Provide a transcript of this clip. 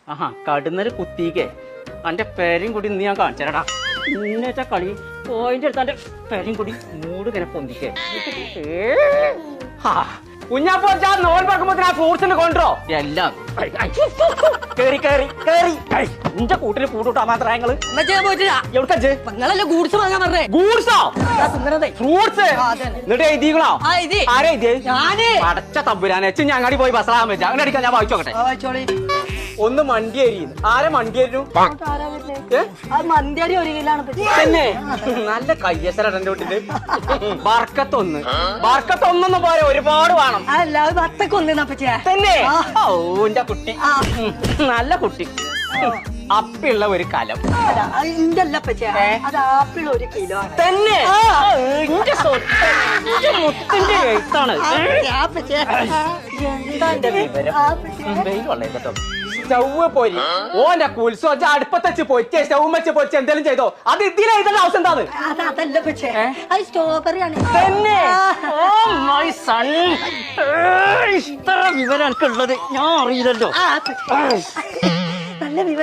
ആഹാ കടുന്നൊരു കുത്തിക്കേ അന്റെ പേരും കൂടി ഇന്ന് ഞാൻ കാണിച്ചടാ ഇന്നേറ്റ കളി പോയിന്റ് എടുത്ത് എന്റെ പേരും കൂടി മൂട് ഇങ്ങനെ പൊന്തിക്കേ കുഞ്ഞാപ്പോ നോൺ പറക്കുമ്പോ ഫ്രൂട്ട്സിന് കൊണ്ടോ എല്ലാം കേറി കേറി കേറി നിന്റെ കൂട്ടിന് കൂട്ടുട്ടാ മാത്രം ഞങ്ങള് എവിടെക്കല്ലേ ഗൂഡ്സ് വാങ്ങാൻ പറഞ്ഞേ ഗൂഡ്സോ ഫ്രൂട്ട്സ് എന്നിട്ട് എഴുതികളോ ആരാ എഴുതിയ ഞാന് അടച്ച തമ്പുരാനെ വെച്ച് ഞങ്ങാടി പോയി ബസ്സാൻ വെച്ചാ അങ്ങനെ അടിക്കാൻ ഞാൻ വായിച്ചോക്കട്ടെ ഒന്ന് മണ്ടിയേരിന്ന് ആരെ മണ്ടിയേരു മന്തിയടി ഒരു കിലാണ് തന്നെ നല്ല കയ്യസര എന്റെ വീട്ടില് ബർക്കത്തൊന്നും പോരെ ഒരുപാട് വേണം അല്ല വത്തക്കൊന്നാ പറ്റിയ തന്നെ ഓന്റെ കുട്ടി നല്ല കുട്ടി അപ്പിള്ള ഒരു കലം ഇന്തല്ല പറ്റിയ അത് ആപ്പിൾ ഒരു കിലോ തന്നെ മുത്തിന്റെ എഴുത്താണ് എന്താ എന്റെ വിവരം വെയിലുള്ള കേട്ടോ സ്റ്റവ് പോരി ഓന്റെ കുൽസോ അടുപ്പത്ത് വെച്ച് പൊരിച്ചേ സ്റ്റവ് വെച്ച് പൊരിച്ച് എന്തെങ്കിലും ചെയ്തോ അത് ഇതിൽ എഴുതേണ്ട ആവശ്യം എന്താണ് അതല്ല പക്ഷേ അത് സ്ട്രോബെറി ആണ് തന്നെ മൈ സൺ ഇത്ര വിവരം എനിക്കുള്ളത് ഞാൻ അറിയില്ലല്ലോ നല്ല വിവരം